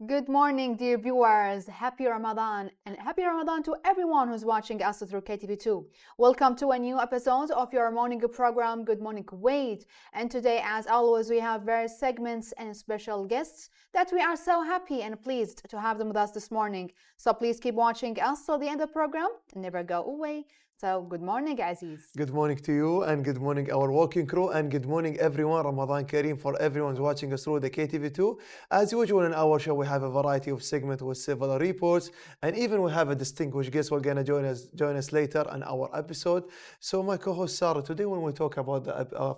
Good morning, dear viewers. Happy Ramadan and happy Ramadan to everyone who's watching us through KTV2. Welcome to a new episode of your morning program, Good Morning Kuwait. And today, as always, we have various segments and special guests that we are so happy and pleased to have them with us this morning. So please keep watching us till the end of the program and never go away. So good morning, Aziz. Good morning to you and good morning our working crew and good morning everyone. Ramadan Kareem for everyone watching us through the KTV2. As usual in our show we have a variety of segments with several reports and even we have a distinguished guest who are going to join us later in our episode. So my co-host Sarah, today when we talk about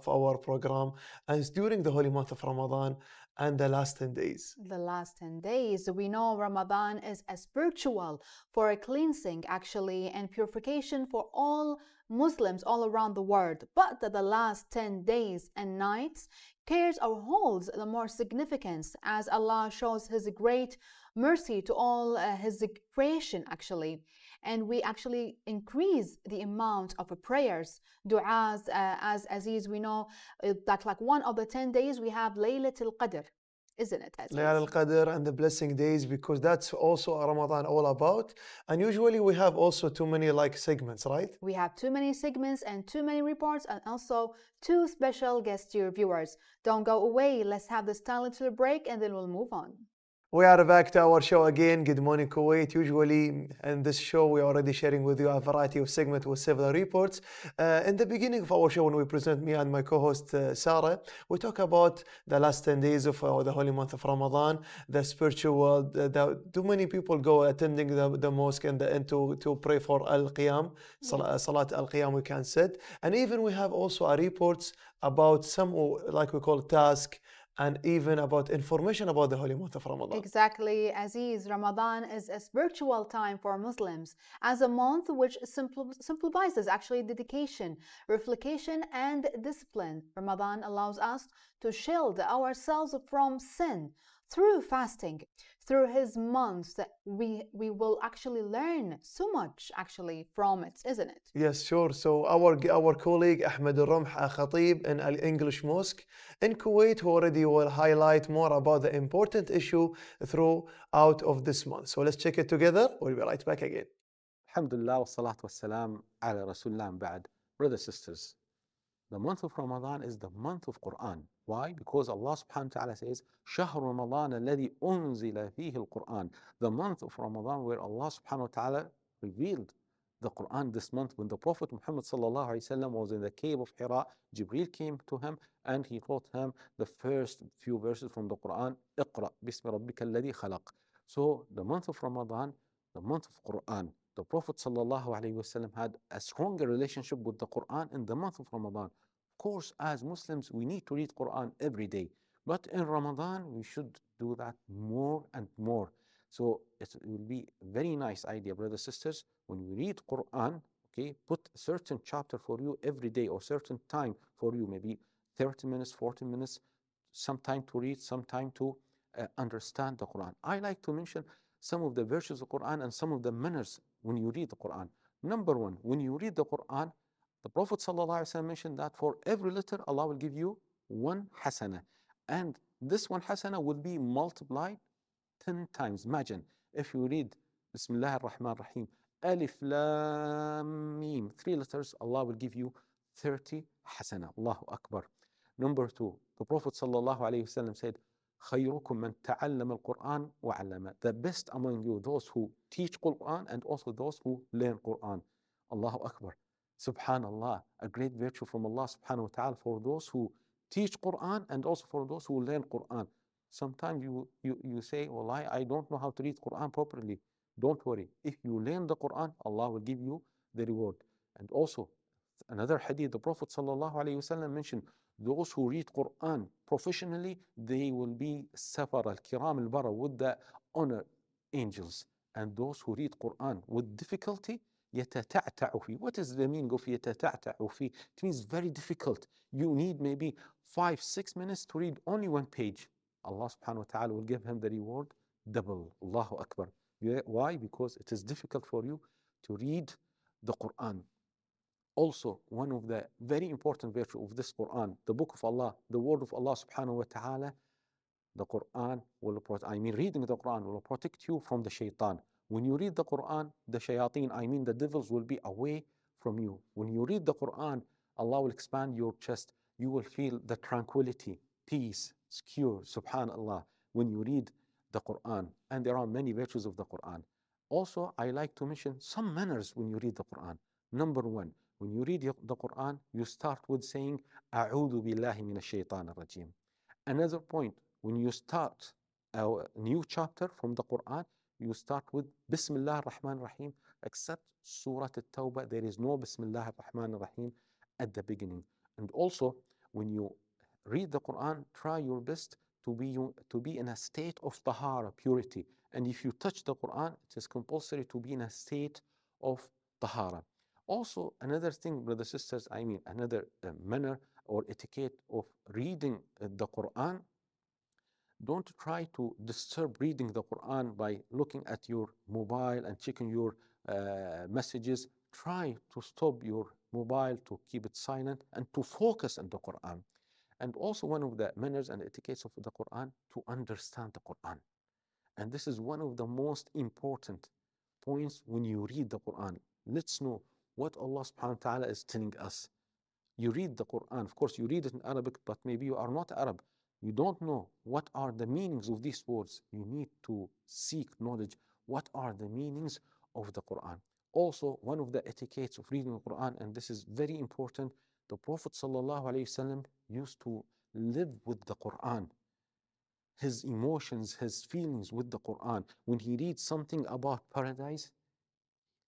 our program and it's during the holy month of Ramadan and the last 10 days. The last 10 days, we know Ramadan is a spiritual for a cleansing actually and purification for all Muslims all around the world. But the last 10 days and nights carries or holds the more significance as Allah shows His great mercy to all His creation actually. And we actually increase the amount of prayers, du'as, as Aziz, we know that like one of the 10 days we have Laylatul Qadr, isn't it, Aziz? Layal al-Qadr and the blessing days, because that's also Ramadan all about. And usually we have also too many segments, right? We have too many segments and too many reports and also two special guest to your viewers. Don't go away. Let's have this tiny little break and then we'll move on. We are back to our show again. Good morning, Kuwait. Usually in this show, we are already sharing with you a variety of segments with several reports. In the beginning of our show, when we present me and my co-host Sarah, we talk about the last 10 days of the holy month of Ramadan, the spiritual world. Too many people go attending the mosque and to pray for Al-Qiyam, Salat Al-Qiyam, we can said. And even we have also reports about some, like we call task, and even about information about the holy month of Ramadan. Exactly, Aziz. Ramadan is a spiritual time for Muslims as a month which symbolizes actually dedication, reflection, and discipline. Ramadan allows us to shield ourselves from sin through fasting. Through his month, we will actually learn so much actually from it, isn't it? Yes, sure. So our colleague Ahmed Al-Rumh, a Khatib in Al English Mosque in Kuwait, who already will highlight more about the important issue throughout of this month. So let's check it together. We'll be right back again. Alhamdulillah wa salatu wa salam ala Rasulullah ba'd. Brothers and sisters, the month of Ramadan is the month of Quran. Why? Because Allah subhanahu wa ta'ala says, شهر رمضان الذي أنزل فيه القرآن. The month of Ramadan where Allah subhanahu wa ta'ala revealed the Quran this month. When the Prophet Muhammad sallallahu alayhi wasallam was in the cave of Hira, Jibreel came to him and he taught him the first few verses from the Quran. اقرأ بسم ربك الذي خلق. So the month of Ramadan, the month of Quran. The Prophet ﷺ had a stronger relationship with the Quran in the month of Ramadan. Of course, as Muslims, we need to read Quran every day. But in Ramadan, we should do that more and more. So it will be a very nice idea, brothers and sisters, when you read Quran, okay, put a certain chapter for you every day or certain time for you, maybe 30 minutes, 40 minutes, some time to read, some time to understand the Quran. I like to mention some of the virtues of the Quran and some of the manners when you read the Quran. Number one, when you read the Quran, the Prophet ﷺ mentioned that for every letter, Allah will give you one hasana. And this one hasana will be multiplied 10 times. Imagine if you read Bismillah ar-Rahman ar-Rahim, Alif Lam Mim, 3 letters, Allah will give you 30 hasana. Allahu Akbar. Number two, the Prophet ﷺ said, خيركم من تعلم القرآن وعلمه. The best among you, those who teach Quran and also those who learn Quran. Allahu Akbar. Subhanallah, a great virtue from Allah subhanahu wa ta'ala for those who teach Quran and also for those who learn Quran. Sometimes you say, well, I don't know how to read Quran properly. Don't worry. If you learn the Quran, Allah will give you the reward. And also, another hadith, the Prophet sallallahu alaihi wasallam mentioned, those who read Quran professionally, they will be safar al-kiram al-bara, with the honor angels. And those who read Quran with difficulty, يتتعتع فيه. What is the meaning of يتتعتع فيه? It means very difficult. You need maybe 5-6 minutes to read only one page. Allah subhanahu wa ta'ala will give him the reward double. Allahu Akbar. Why? Because it is difficult for you to read the Quran. Also, one of the very important virtues of this Quran, the book of Allah, the word of Allah subhanahu wa ta'ala, the Quran will reading the Quran will protect you from the shaitan. When you read the Quran, the shayateen, the devils will be away from you. When you read the Quran, Allah will expand your chest. You will feel the tranquility, peace, secure, subhanallah, when you read the Quran. And there are many virtues of the Quran. Also, I like to mention some manners when you read the Quran. Number one, when you read the Quran, you start with saying, A'udhu billahi minash shaitan ar-rajim. Another point, when you start a new chapter from the Quran, you start with Bismillah ar-Rahman ar-Rahim. Except Surah At-Tawbah, there is no Bismillah ar-Rahman ar-Rahim at the beginning. And also, when you read the Quran, try your best to be in a state of tahara, purity. And if you touch the Quran, it is compulsory to be in a state of tahara. Also, another thing, brothers and sisters, another manner or etiquette of reading the Quran, don't try to disturb reading the Quran by looking at your mobile and checking your messages. Try to stop your mobile, to keep it silent, and to focus on the Quran. And also one of the manners and etiquettes of the Quran, to understand the Quran. And this is one of the most important points when you read the Quran. Let's know what Allah subhanahu wa ta'ala is telling us. You read the Quran, of course you read it in Arabic, but maybe you are not Arab. You don't know what are the meanings of these words. You need to seek knowledge. What are the meanings of the Quran? Also, one of the etiquettes of reading the Quran, and this is very important, the Prophet ﷺ used to live with the Quran. His emotions, his feelings with the Quran. When he reads something about paradise,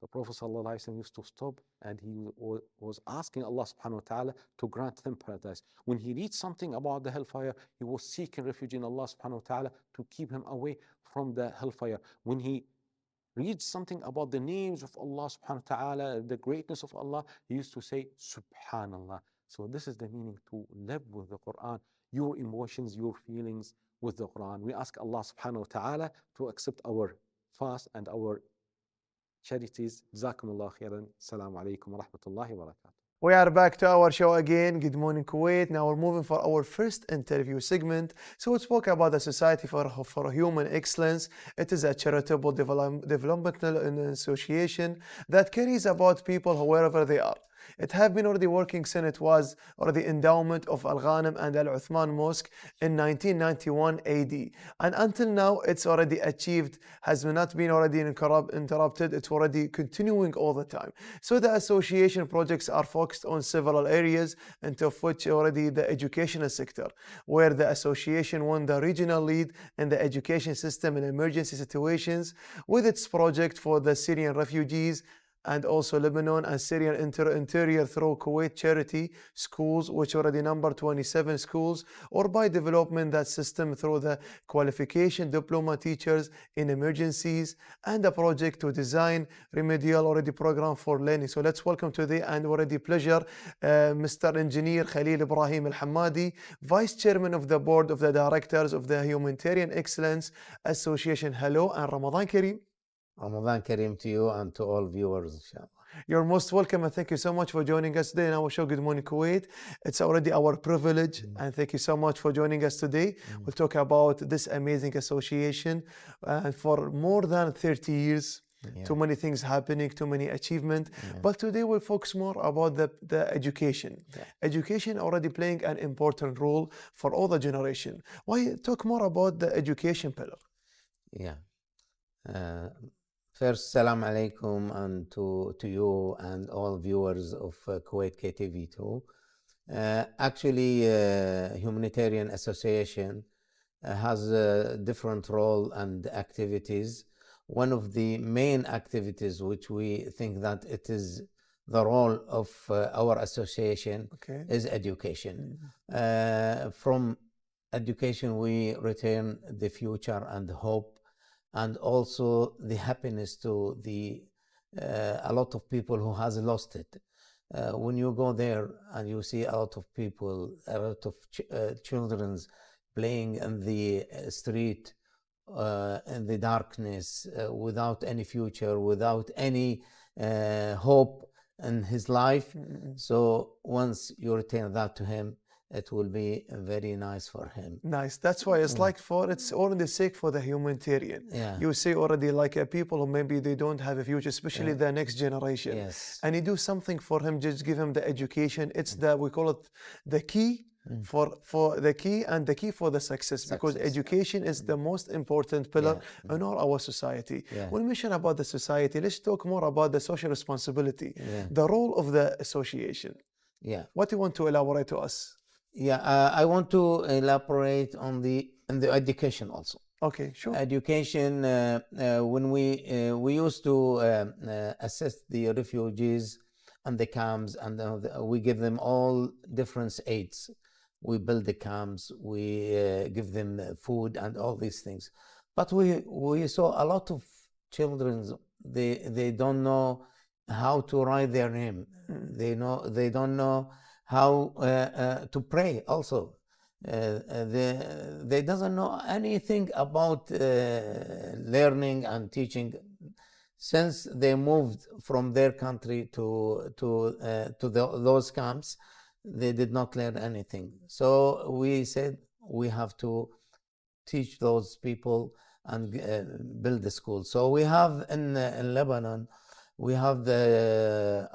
the Prophet ﷺ used to stop and he was asking Allah subhanahu wa ta'ala to grant him paradise. When he reads something about the hellfire, he was seeking refuge in Allah subhanahu wa ta'ala to keep him away from the hellfire. When he reads something about the names of Allah subhanahu wa ta'ala, the greatness of Allah, he used to say, Subhanallah. So this is the meaning, to live with the Quran, your emotions, your feelings with the Quran. We ask Allah subhanahu wa ta'ala to accept our fast and our charities. Jazakumullah khairan. Assalamu alaikum wa rahmatullahi wa barakatuh. We are back to our show again. Good morning, Kuwait. Now we're moving for our first interview segment. So we spoke about the Society for Human Excellence. It is a charitable developmental association that cares about people wherever they are. It have been already working since it was already endowment of Al Ghanim and Al Uthman Mosque in 1991 AD. And until now, it's already achieved, has not been already interrupted. It's already continuing all the time. So the association projects are focused on several areas, and of which already the educational sector, where the association won the regional lead in the education system in emergency situations with its project for the Syrian refugees, and also Lebanon and Syrian interior through Kuwait charity schools, which already number 27 schools, or by development that system through the qualification diploma teachers in emergencies, and a project to design remedial already program for learning. So let's welcome today, and already pleasure, Mr. Engineer Khalil Ibrahim Al-Hammadi, Vice Chairman of the Board of the Directors of the Humanitarian Excellence Association. Hello and Ramadan Kareem. Ramadan Kareem to you and to all viewers, inshallah. You're most welcome, and thank you so much for joining us today in our show, Good Morning Kuwait. It's already our privilege, and thank you so much for joining us today. We'll talk about this amazing association for more than 30 years. Too many things happening, too many achievements. But today we'll focus more about the education. Education already playing an important role for all the generation. Why talk more about the education pillar? First, salam alaikum, and to you and all viewers of Kuwait KTV2. Actually, Humanitarian Association has a different role and activities. One of the main activities which we think that it is the role of our association is education. From education we return the future and hope, and also the happiness to a lot of people who has lost it. When you go there and you see a lot of people, a lot of children playing in the street, in the darkness, without any future, without any hope in his life. So once you return that to him, it will be very nice for him. Nice. That's why it's like it's all in the sake for the humanitarian. Yeah. You say already like people who maybe they don't have a future, especially the next generation. Yes. And you do something for him, just give him the education. It's we call it the key for the key and the key for the success, because education is the most important pillar in all our society. When we mention about the society, let's talk more about the social responsibility, the role of the association. Yeah. What do you want to elaborate to us? Yeah, I want to elaborate on the education also. Okay, sure. Education, when we used to assist the refugees and the camps, and we give them all different aids. We build the camps, we give them food and all these things. But we saw a lot of children, they don't know how to write their name. They don't know how to pray also. They doesn't know anything about learning and teaching. Since they moved from their country to those camps, they did not learn anything. So we said we have to teach those people and build the school. So we have in Lebanon, we have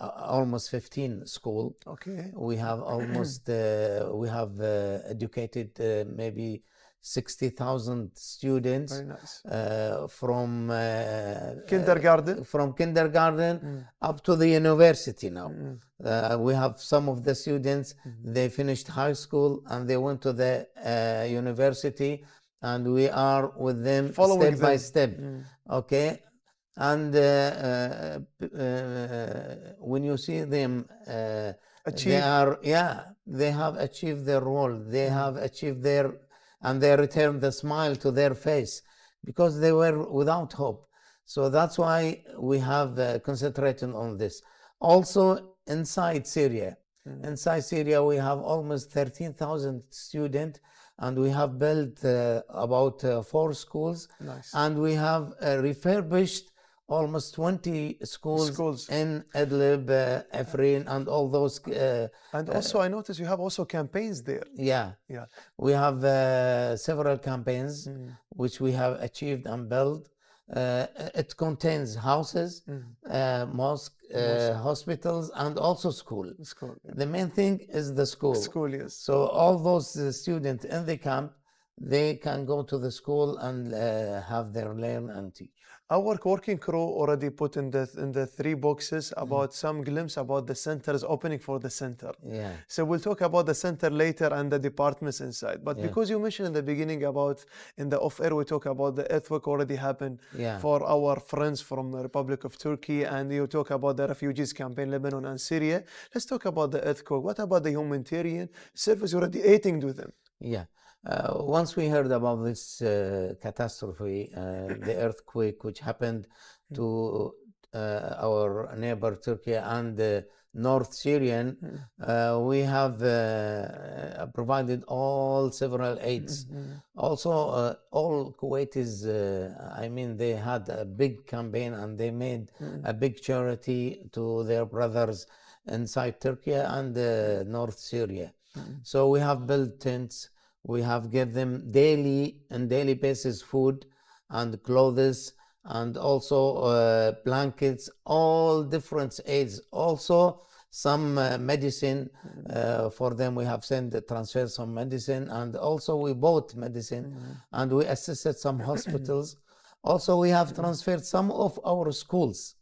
almost 15 schools. Okay. We have almost we have educated maybe 60,000 students. Very nice. From kindergarten up to the university now. We have some of the students, they finished high school and they went to the university, and we are with them step by step. Okay. And when you see them, they have achieved their role. They have achieved and they return the smile to their face, because they were without hope. So that's why we have concentrated on this. Also inside Syria. Inside Syria, we have almost 13,000 students, and we have built about 4 schools. Nice. And we have refurbished almost 20 schools in Idlib, Afrin, and all those. And also, I noticed you have also campaigns there. Yeah. We have several campaigns which we have achieved and built. It contains houses, mosque, hospitals, and also school. The main thing is the school. Yes. So all those students in the camp, they can go to the school and have their learn and teach. Our working crew already put in the 3 boxes about some glimpse about the centers opening for the center. Yeah. So we'll talk about the center later and the departments inside. But because you mentioned in the beginning about in the off-air, we talk about the earthquake already happened for our friends from the Republic of Turkey, and you talk about the refugees campaign, Lebanon and Syria. Let's talk about the earthquake. What about the humanitarian service already aiding with them? Yeah. Once we heard about this catastrophe, the earthquake which happened to our neighbor Turkey and North Syrian, we have provided all several aids. Also, all Kuwaitis, they had a big campaign, and they made a big charity to their brothers inside Turkey and North Syria. So we have built tents. We have given them daily basis food and clothes, and also blankets, all different aids. Also some medicine for them. We have transferred some medicine, and also we bought medicine, and we assisted some hospitals. Also, we have transferred some of our schools.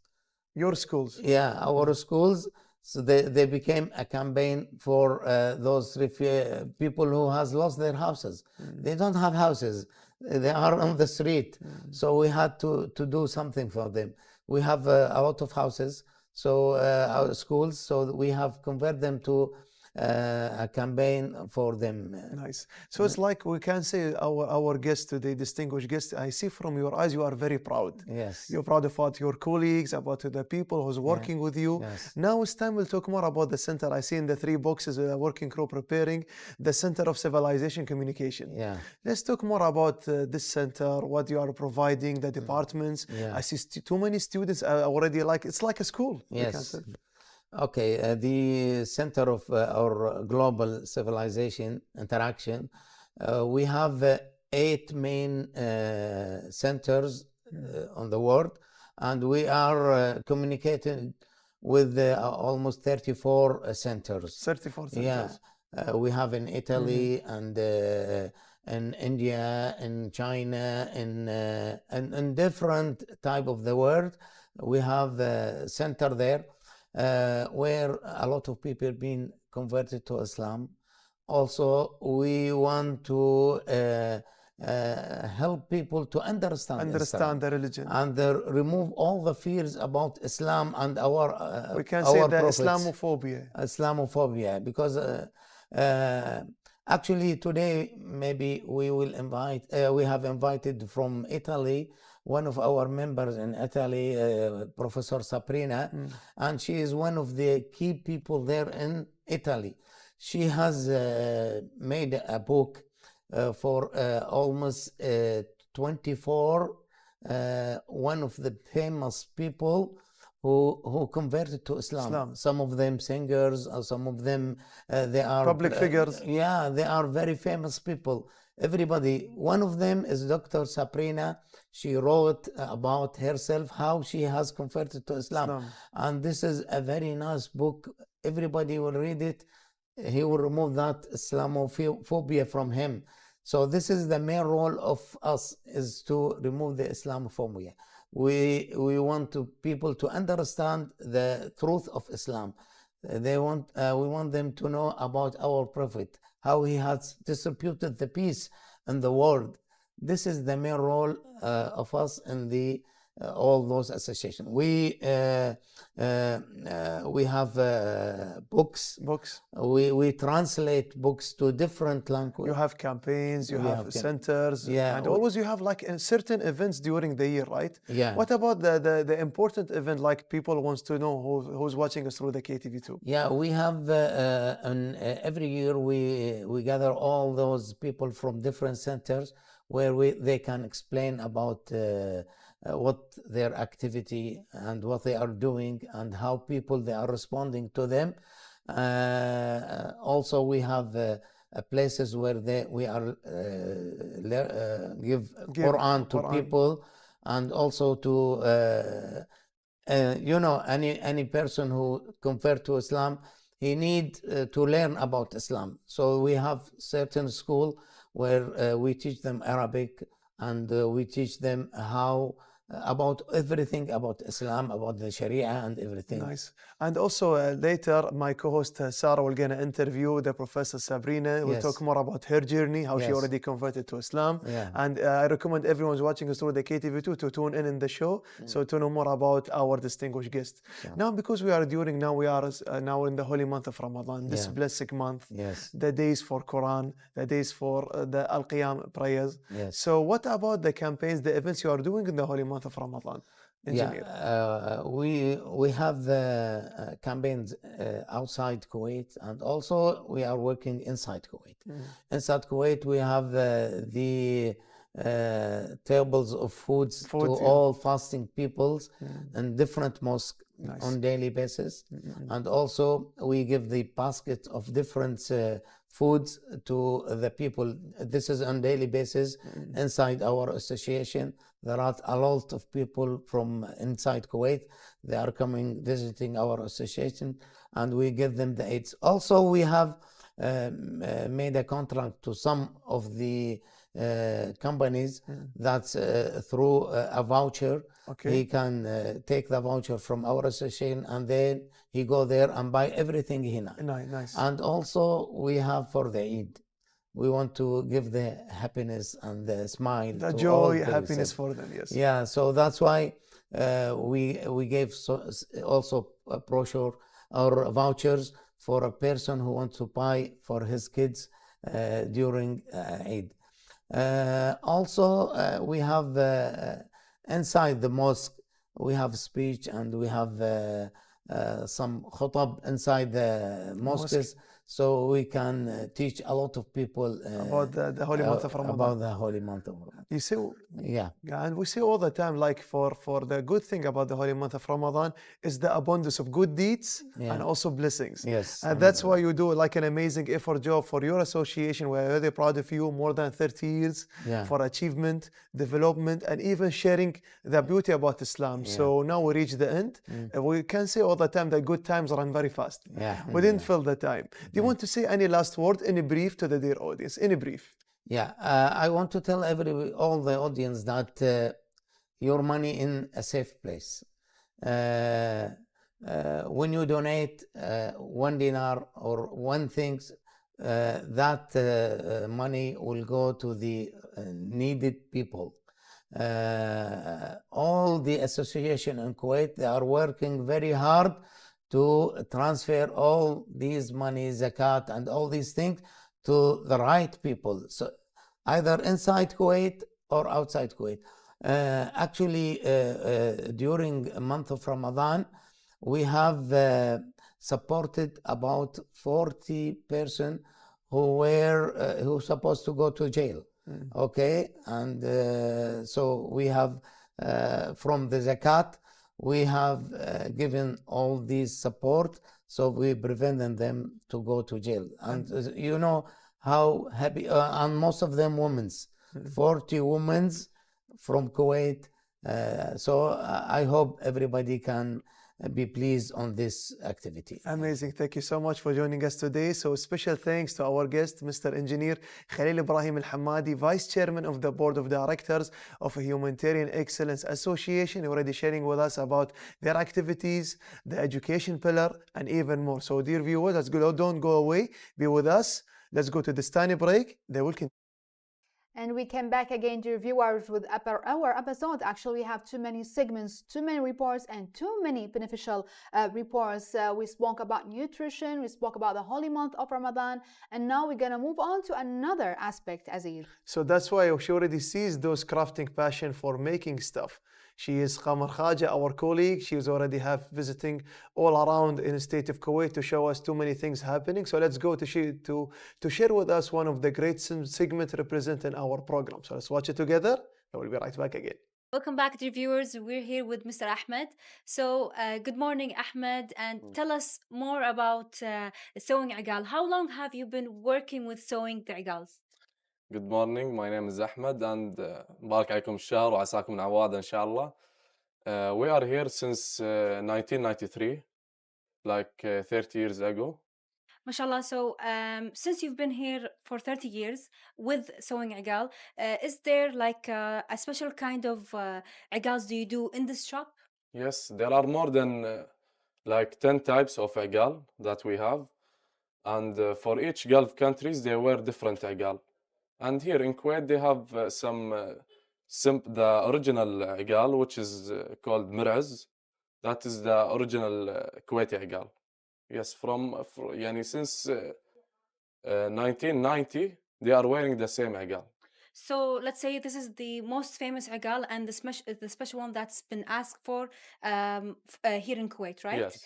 Your schools? Yeah, our schools. So they became a campaign for those people who has lost their houses. They don't have houses. They are on the street. So we had to do something for them. We have a lot of houses, so our schools, so we have converted them to a campaign for them. Nice. So it's like we can say our guest today, distinguished guest, I see from your eyes you are very proud. Yes. You're proud about your colleagues, about the people who's working with you. Yes. Now it's time we'll talk more about the center. I see in the 3 boxes the working crew preparing the Center of Civilization Communication. Yeah. Let's talk more about this center, what you are providing, the departments. Yeah. I see too many students already, like it's like a school. Yes. Okay, the center of our global civilization interaction, we have 8 main centers on the world, and we are communicating with almost 34 centers. 34 centers. Yeah, we have in Italy and in India, in China, in different type of the world. We have a center there where a lot of people been converted to Islam. Also, we want to help people to understand Islam the religion and remove all the fears about Islam and our we can our say the prophets. Islamophobia, Because actually today maybe we will invite we have invited from Italy one of our members in Italy, Professor Sabrina, and she is one of the key people there in Italy. She has made a book for almost 24 one of the famous people who converted to Islam. Some of them singers, or some of them they are public figures. Yeah, they are very famous people. Everybody. One of them is Dr. Sabrina. She wrote about herself, how she has converted to Islam. And this is a very nice book. Everybody will read it. He will remove that Islamophobia from him. So this is the main role of us, is to remove the Islamophobia. We want people to understand the truth of Islam. We want them to know about our Prophet, how he has distributed the peace in the world. This is the main role of us in the all those associations. We have books. We translate books to different languages. You have campaigns, you have centers, and always you have like certain events during the year, right? Yeah. What about the important event, like people wants to know who's watching us through the KTV2? Yeah, we have every year we gather all those people from different centers where they can explain about what their activity and what they are doing and how people they are responding to them. Also, we have places where we are give Quran to people, and also to any person who convert to Islam, he need to learn about Islam. So we have certain school where we teach them Arabic, and we teach them how about everything about Islam, about the Sharia and everything. Nice. And also later, my co-host Sarah will gonna interview the Professor Sabrina. We'll talk more about her journey, how she already converted to Islam. And I recommend everyone who's watching us through the KTV2 to tune in the show, so to know more about our distinguished guest. Now, because we are now in the holy month of Ramadan, this blessed month, the days for Quran, the days for the Al-Qiyam prayers. So what about the campaigns, the events you are doing in the holy month of Ramadan? We have campaigns outside Kuwait, and also we are working inside Kuwait. Inside Kuwait, we have the tables of foods to all fasting peoples in different mosques on daily basis. And also we give the basket of different foods to the people. This is on daily basis inside our association. There are a lot of people from inside Kuwait. They are coming, visiting our association, and we give them the aids. Also, we have made a contract to some of the companies that's through a voucher. He can take the voucher from our association, and then he go there and buy everything he needs. Nice. And also we have for the Eid. We want to give the happiness and the smile, the joy, happiness for them. Yes. Yeah. So that's why we gave also a brochure or vouchers for a person who wants to buy for his kids during Eid. Also, we have inside the mosque, we have speech, and we have some khutab inside the mosques. so we can teach a lot of people about the holy month of Ramadan. about the holy month of Ramadan. You see, Yeah. and we see all the time, like for the good thing about the holy month of Ramadan is the abundance of good deeds and also blessings. Yes. And that's why you do like an amazing effort job for your association. We're very proud of you. More than 30 years for achievement, development, and even sharing the beauty about Islam. So now we reach the end. We can say all the time that good times run very fast. We didn't fill the time. Do you want to say any last word, any brief to the dear audience? Any brief? Yeah, I want to tell all the audience that your money in a safe place. When you donate 1 dinar or one thing, that money will go to the needed people. All the association in Kuwait, they are working very hard to transfer all these money, zakat and all these things to the right people, so either inside Kuwait or outside Kuwait. Actually, during the month of Ramadan, we have supported about 40 persons who were supposed to go to jail. Okay, and so we have from the zakat, we have given all these support, so we prevented them to go to jail. And you know how happy, and most of them women, 40 women from Kuwait. So I hope everybody can be pleased on this activity. Amazing. Thank you so much for joining us today. So special thanks to our guest, Mr. Engineer Khalil Ibrahim Al-Hamadi, Vice Chairman of the Board of Directors of a Humanitarian Excellence Association, already sharing with us about their activities, the education pillar, and even more. So dear viewers, let's go, don't go away. Be with us. Let's go to this tiny break. They will continue. And we came back again, dear viewers, with our episode. Actually, we have too many segments, too many reports, and too many beneficial reports. We spoke about nutrition, we spoke about the holy month of Ramadan, and now we're going to move on to another aspect, Aziz. So that's why she already sees those crafting passion for making stuff. She is Qamar Khaja, our colleague. She is already visiting all around in the state of Kuwait to show us too many things happening. So let's go to share with us one of the great segments representing our program. So let's watch it together and we'll be right back again. Welcome back, dear viewers. We're here with Mr. Ahmed. So good morning, Ahmed, and tell us more about sewing igal. How long have you been working with sewing the igals? Good morning, my name is Ahmed and مبارك عليكم الشهر وعساكم العواد إن شاء الله. We are here since 1993, like 30 years ago. MashaAllah, so since you've been here for 30 years with sewing igal, is there like a special kind of igals do you do in this shop? Yes, there are more than like 10 types of igal that we have. And for each Gulf countries, they wear different igal. And here in Kuwait, they have the original igal, which is called miraz. That is the original Kuwaiti igal. Yes, since 1990, they are wearing the same igal. So let's say this is the most famous igal and the special one that's been asked for here in Kuwait, right? Yes.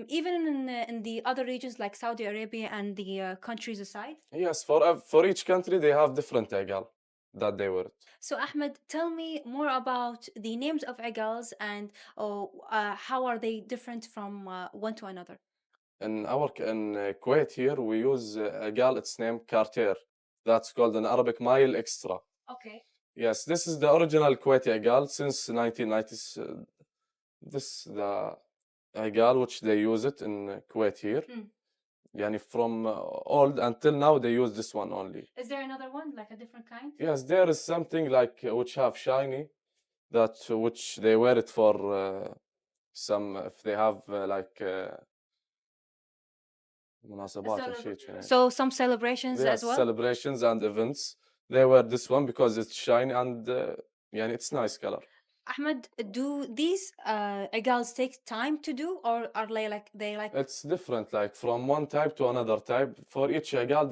Even in the other regions like Saudi Arabia and the countries aside? Yes, for each country they have different igal that they wear. So Ahmed, tell me more about the names of igals and how are they different from one to another? In Kuwait here, we use igal, it's named Cartier. That's called an Arabic mile extra. Okay. Yes, this is the original Kuwaiti igal since 1990s. This is the igal which they use it in Kuwait here. Yani from old until now they use this one only. Is there another one, like a different kind? Yes, there is something like which have shiny, which they wear it for if they have So some celebrations as well? Celebrations and events. They wear this one because it's shiny and it's nice color. Ahmed, do these igals take time to do, or are they like? It's different, like from one type to another type. For each igal,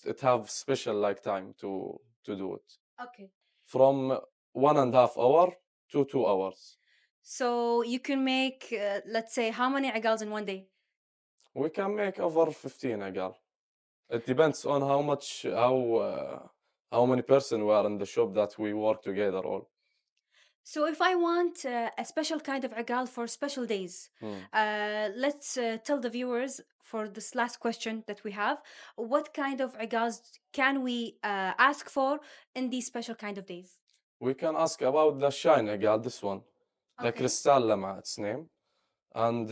it have special time to do it. Okay. From 1.5 hours to 2 hours. So you can make, let's say, how many igals in one day? We can make over 15 agal. It depends on how many person we are in the shop that we work together all. So if I want a special kind of agal for special days, let's tell the viewers for this last question that we have, what kind of agals can we ask for in these special kind of days? We can ask about the shine agal, this one. The Okay. crystal lama, its name. And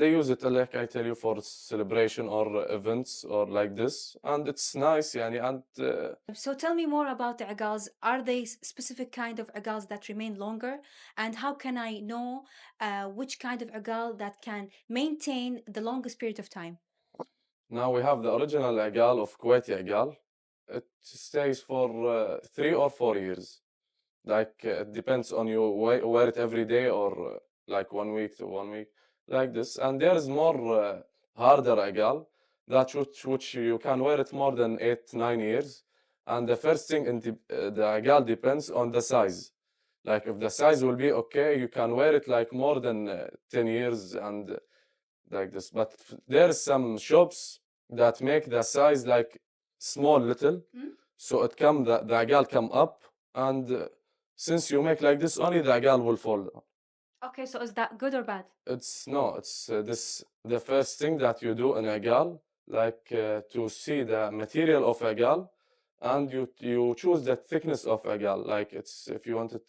they use it, like I tell you, for celebration or events or like this. And it's nice, yani, and So tell me more about the agals. Are they specific kind of agals that remain longer? And how can I know which kind of agal that can maintain the longest period of time? now we have the original agal of Kuwaiti agal. It stays for 3 or 4 years. Like it depends on you wear it every day or like 1 week to 1 week, like this. And there is more harder agal that which you can wear it more than 8-9 years. And the first thing in the agal depends on the size. Like if the size will be okay, you can wear it like more than 10 years and like this. But there is some shops that make the size like small little, so it come the agal come up, and since you make like this, only the agal will fall down. Okay, so is that good or bad? It's this the first thing that you do in agal, like to see the material of agal, and you choose the thickness of agal. Like it's if you want it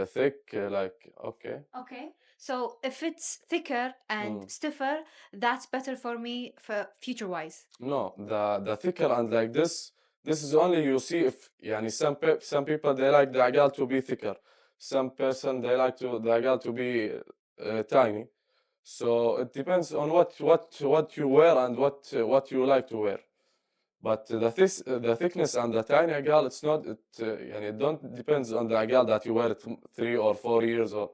thick, like okay. Okay. So if it's thicker and stiffer, that's better for me for future wise. No, the thicker and like this is only you see if yani some people they like the agal to be thicker. Some person they like the agal to be tiny. So it depends on what you wear and what you like to wear. But the thickness and the tiny agal, it's not yani it don't depends on the agal that you wear it 3 or 4 years, or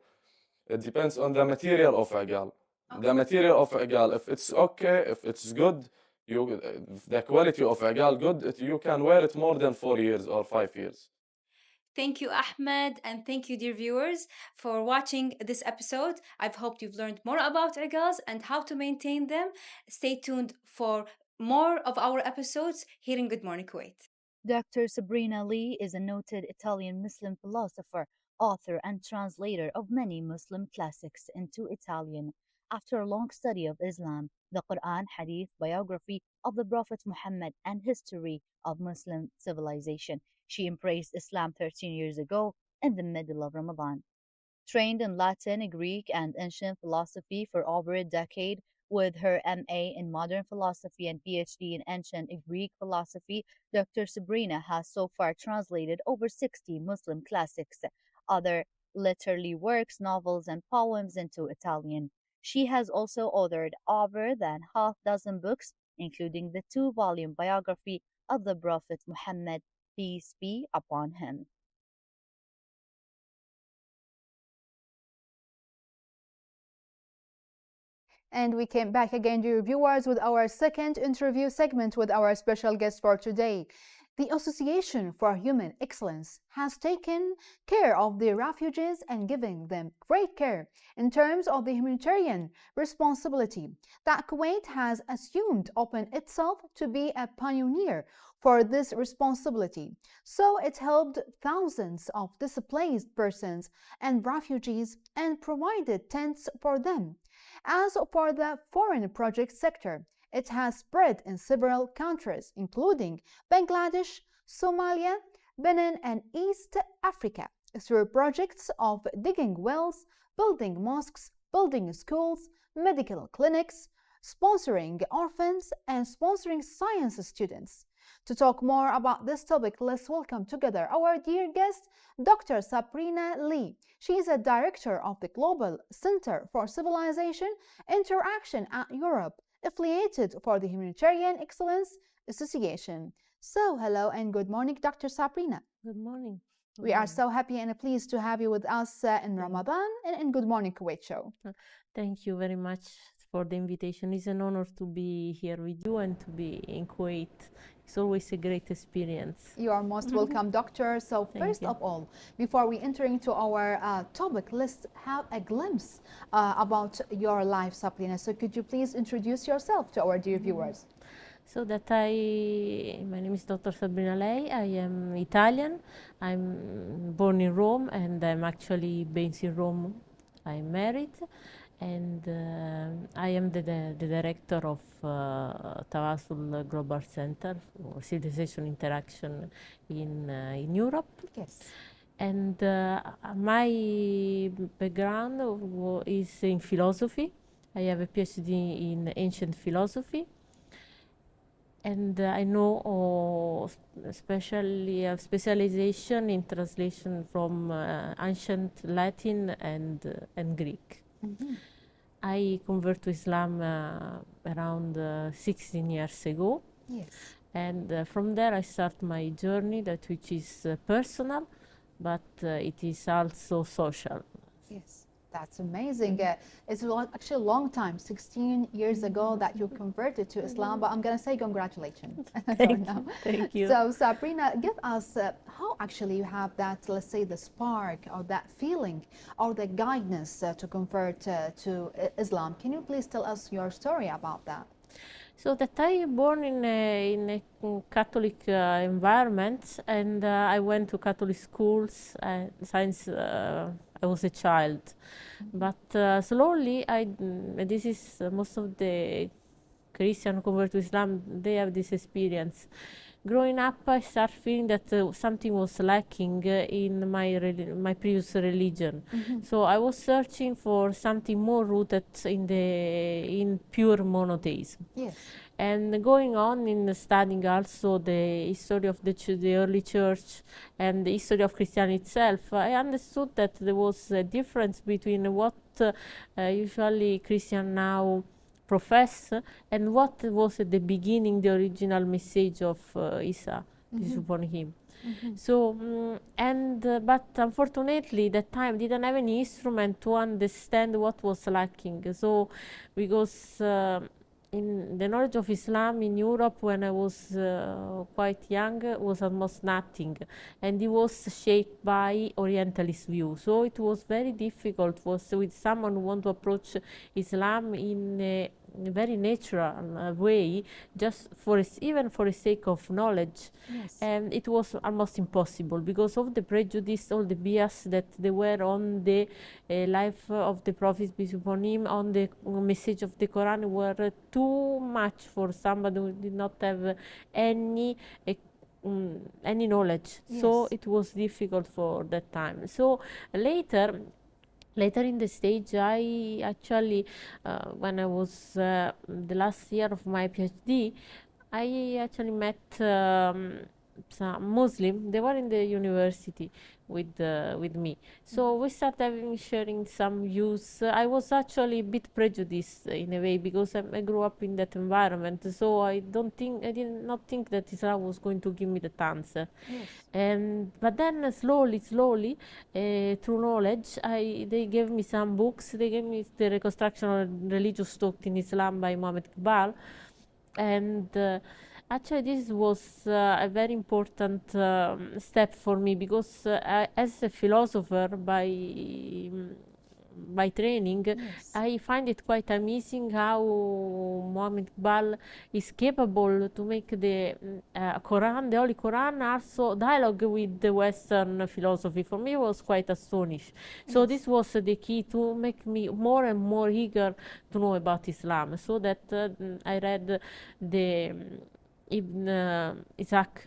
it depends on the material of agal. The material of agal, if it's okay, if it's good, if the quality of agal good, you can wear it more than 4 years or 5 years. Thank you, Ahmed, and thank you, dear viewers, for watching this episode. I've hoped you've learned more about agals and how to maintain them. Stay tuned for more of our episodes here in Good Morning Kuwait. Dr. Sabrina Lee is a noted Italian Muslim philosopher, author, and translator of many Muslim classics into Italian. After a long study of Islam, the Quran, Hadith, biography of the Prophet Muhammad, and history of Muslim civilization, she embraced Islam 13 years ago in the middle of Ramadan. Trained in Latin, Greek, and ancient philosophy for over a decade, with her MA in modern philosophy and PhD in ancient Greek philosophy, Dr. Sabrina has so far translated over 60 Muslim classics, other literary works, novels, and poems into Italian. She has also authored over than half dozen books, including the 2-volume biography of the Prophet Muhammad, peace be upon him. And we came back again, dear viewers, with our second interview segment with our special guest for today. The Association for Human Excellence has taken care of the refugees and giving them great care in terms of the humanitarian responsibility that Kuwait has assumed upon itself to be a pioneer for this responsibility. So it helped thousands of displaced persons and refugees and provided tents for them. As for the foreign project sector, it has spread in several countries, including Bangladesh, Somalia, Benin, and East Africa, through projects of digging wells, building mosques, building schools, medical clinics, sponsoring orphans, and sponsoring science students. To talk more about this topic, let's welcome together our dear guest, Dr. Sabrina Lee. She is a director of the Global Center for Civilization Interaction at Europe, affiliated for the Humanitarian Excellence Association. So, hello and good morning, Dr. Sabrina. Good morning. We are so happy and pleased to have you with us in Ramadan and in Good Morning Kuwait show. Thank you very much for the invitation. It's an honor to be here with you and to be in Kuwait, it's always a great experience. You are most welcome, Doctor. So first you. of all, before we enter into our topic, let's have a glimpse about your life, Sabrina. So could you please introduce yourself to our dear viewers? So my name is Dr. Sabrina Lei. I am Italian. I'm born in Rome, and I'm actually based in Rome. I'm married, and I am the director of Tawasul Global Center for Civilization Interaction in Europe. Yes. And my background is in philosophy. I have a PhD in ancient philosophy. And I know especially a specialization in translation from ancient Latin and Greek. Mm-hmm. I converted to Islam around 16 years ago. Yes. And from there I start my journey, which is personal, but it is also social. Yes. That's amazing. It's actually a long time, 16 years ago that you converted to Islam, but I'm going to say congratulations. Thank you. So Sabrina, give us how actually you have that, let's say, the spark or that feeling or the guidance to convert to Islam. Can you please tell us your story about that? So that I born in a Catholic environment, and I went to Catholic schools since I was a child. But slowly, this is most of the Christian who convert to Islam, they have this experience. Growing up, I started feeling that something was lacking in my previous religion. Mm-hmm. So I was searching for something more rooted in pure monotheism. Yes. And going on in studying also the history of the early church and the history of Christianity itself, I understood that there was a difference between what usually Christians now profess and what was at the beginning the original message of Isa, peace upon him. Mm-hmm. So, but unfortunately, that time didn't have any instrument to understand what was lacking. So, because in the knowledge of Islam in Europe when I was quite young was almost nothing, and it was shaped by Orientalist view. So it was very difficult with someone who want to approach Islam in a very natural way, just even for the sake of knowledge. Yes. And it was almost impossible because of the prejudice, all the bias that they were on the life of the Prophet, peace upon him, on the message of the Quran, were too much for somebody who did not have any knowledge. Yes. So it was difficult for that time. So later in the stage, I actually, when I was the last year of my PhD, I actually met some Muslim. They were in the university with me. So we started sharing some views. I was actually a bit prejudiced in a way because I grew up in that environment. So I did not think that Islam was going to give me the answer. Yes. But then slowly, through knowledge, they gave me some books. They gave me the reconstruction of religious thought in Islam by Muhammad Iqbal, and actually this was a very important step for me because as a philosopher by training, Yes. I find it quite amazing how Muhammad Iqbal is capable to make the Quran, the Holy Quran, also dialogue with the Western philosophy. For me, I was quite astonished. So this was the key to make me more and more eager to know about Islam. So that I read the Ibn Isaac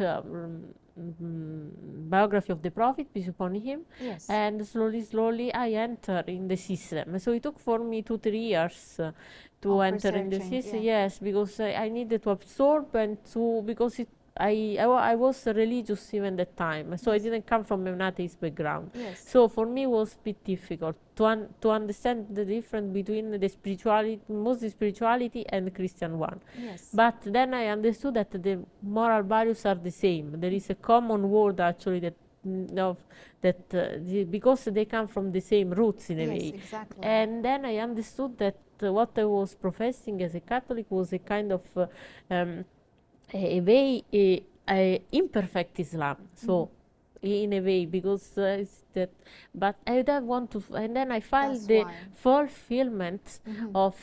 biography of the Prophet, peace upon him. Yes. And slowly I enter in the system. So it took for me 2-3 years to enter in the system. Yeah. Yes, because I needed to absorb and because I was religious even that time. So I didn't come from an atheist background. Yes. So for me it was a bit difficult to understand the difference between the spirituality, Muslim spirituality and Christian one. Yes. But then I understood that the moral values are the same. There is a common word actually because they come from the same roots in a way. Exactly. And then I understood that what I was professing as a Catholic was a kind of a very imperfect Islam. So in a way, because it's that, but I don't want to, and then I find That's the why. fulfillment of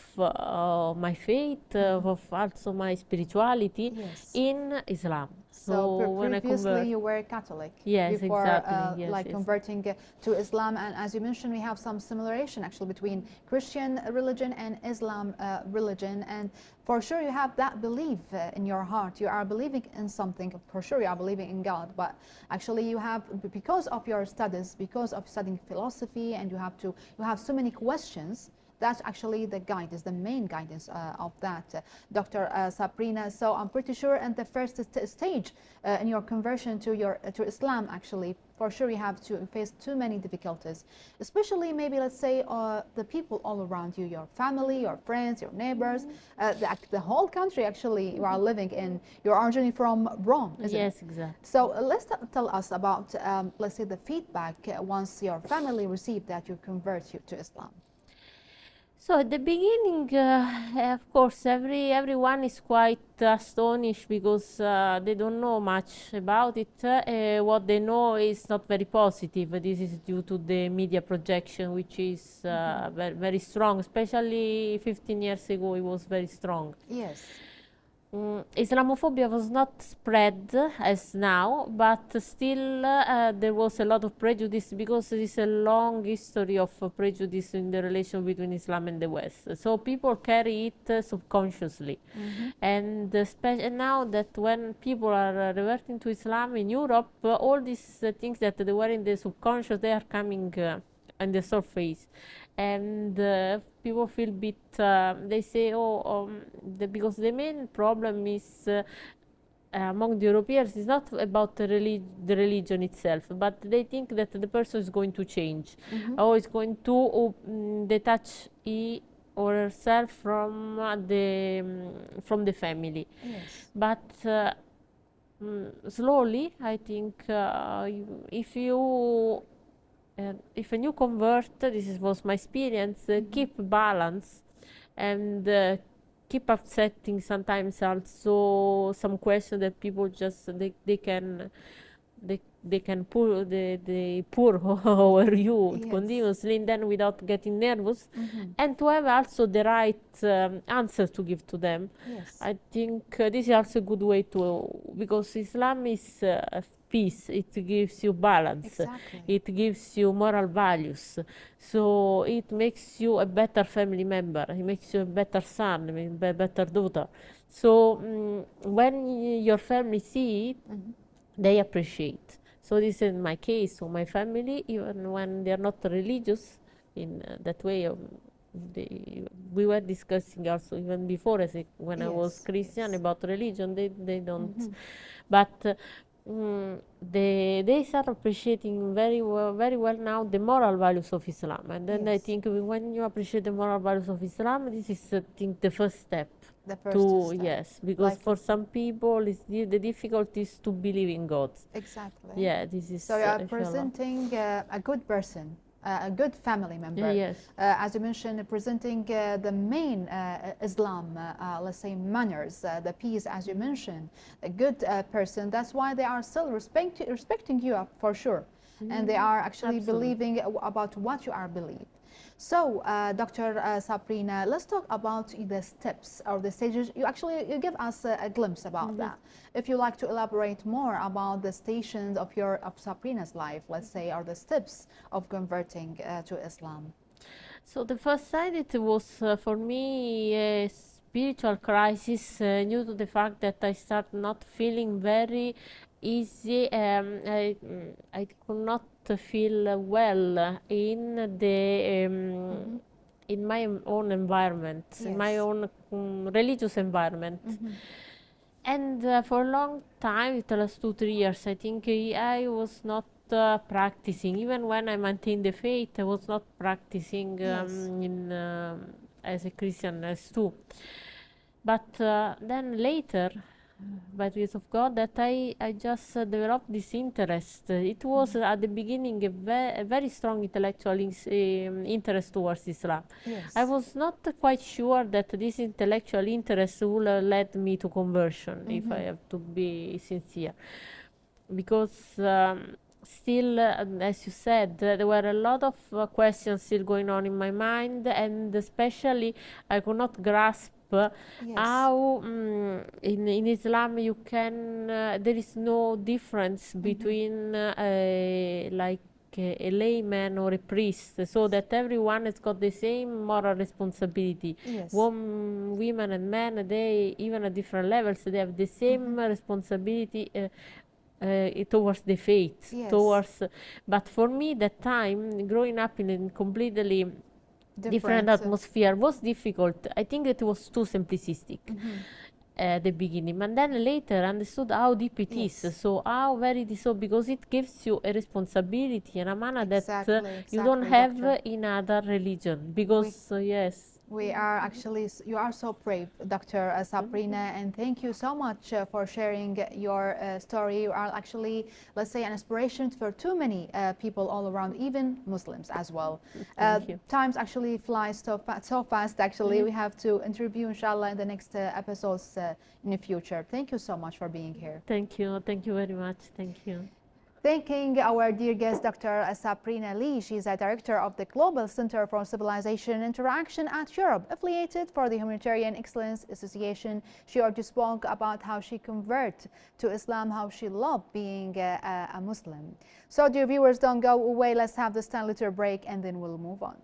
my faith, of also my spirituality Yes. in Islam. So when I previously convert, you were Catholic Yes, before exactly. Yes, like yes. converting to Islam, and as you mentioned, we have some similarization actually between Christian religion and Islam religion, and for sure you have that belief in your heart. You are believing in something. For sure you are believing in God, but actually you have, because of your studies, because of studying philosophy, and you have so many questions. That's actually the guidance, the main guidance of that, Dr. Sabrina. So I'm pretty sure in the first stage in your conversion to Islam, actually, for sure you have to face too many difficulties, especially maybe let's say the people all around you, your family, your friends, your neighbors, the whole country actually you are living in. You're originally from Rome, isn't it? Yes, exactly. So let's tell us about, let's say, the feedback once your family received that you convert you to Islam. So at the beginning, of course, everyone is quite astonished because they don't know much about it. What they know is not very positive. This is due to the media projection, which is very, very strong. Especially 15 years ago, it was very strong. Yes. Islamophobia was not spread as now, but still there was a lot of prejudice because there is a long history of prejudice in the relation between Islam and the West. So people carry it subconsciously. And now that when people are reverting to Islam in Europe, all these things that they were in the subconscious, they are coming on the surface. And people feel a bit, they say, because the main problem is among the Europeans is not about the religion itself, but they think that the person is going to change or is going to detach he or herself from the family. Yes. But slowly, I think if a new convert, was my experience, keep balance and keep upsetting sometimes also some question that people just they can pour over you Yes. continuously, and then without getting nervous, and to have also the right answer to give to them. Yes. I think this is also a good way to, because Islam is peace. It gives you balance. Exactly. It gives you moral values. So it makes you a better family member. It makes you a better son, a better daughter. So when your family see it, they appreciate. So this is my case. So my family, even when they are not religious in that way, we were discussing also even before, when I was Yes, Christian, yes. about religion. They don't, but they start appreciating very well now the moral values of Islam. And then I Yes. think when you appreciate the moral values of Islam, this is, I think, the first step. The first step. Yes, because Like for some people the difficulty is to believe in God. Exactly. Yeah, this is So you are inshallah. presenting a good person, a good family member. Yes. As you mentioned, presenting the main Islam, let's say manners, the peace, as you mentioned, a good person. That's why they are still respecting you for sure. And they are actually Absolutely. believing about what you are believing. So, Dr. Sabrina, let's talk about the steps or the stages. You give us a glimpse about that. If you like to elaborate more about the stations of Sabrina's life, let's say, or the steps of converting to Islam. So the first time it was for me a spiritual crisis due to the fact that I start not feeling very easy. I could not feel well in in my own environment, in my Yes. own religious environment. And for a long time, it was 2-3 years, I think I was not practicing. Even when I maintained the faith, I was not practicing Yes. as a Christian as too. But then later, by the grace of God, that I just developed this interest. It was at the beginning a very strong intellectual interest towards Islam. Yes. I was not quite sure that this intellectual interest would have led me to conversion, if I have to be sincere. Because still, as you said, there were a lot of questions still going on in my mind, and especially I could not grasp how in Islam you can, there is no difference between like a layman or a priest, so that everyone has got the same moral responsibility. Yes. Women and men, they, even at different levels, they have the same responsibility towards the faith. Yes. Towards, but for me, that time, growing up in a completely different atmosphere was difficult. I think it was too simplistic at the beginning, and then later understood how deep it is. So how very so, because it gives you a responsibility and a manner that you don't have in other religion. Because yes. We are actually, you are so brave, Dr. Sabrina, and thank you so much for sharing your story. You are actually, let's say, an inspiration for too many people all around, even Muslims as well. Times actually flies so fast, actually. We have to interview, inshallah, in the next episodes in the future. Thank you so much for being here. Thank you very much. Thank you. Thanking our dear guest, Dr. Sabrina Lee. She's a director of the Global Center for Civilization and Interaction at Europe, affiliated for the Humanitarian Excellence Association. She already spoke about how she converted to Islam, how she loved being a Muslim. So, dear viewers, don't go away. Let's have this 10-liter break and then we'll move on.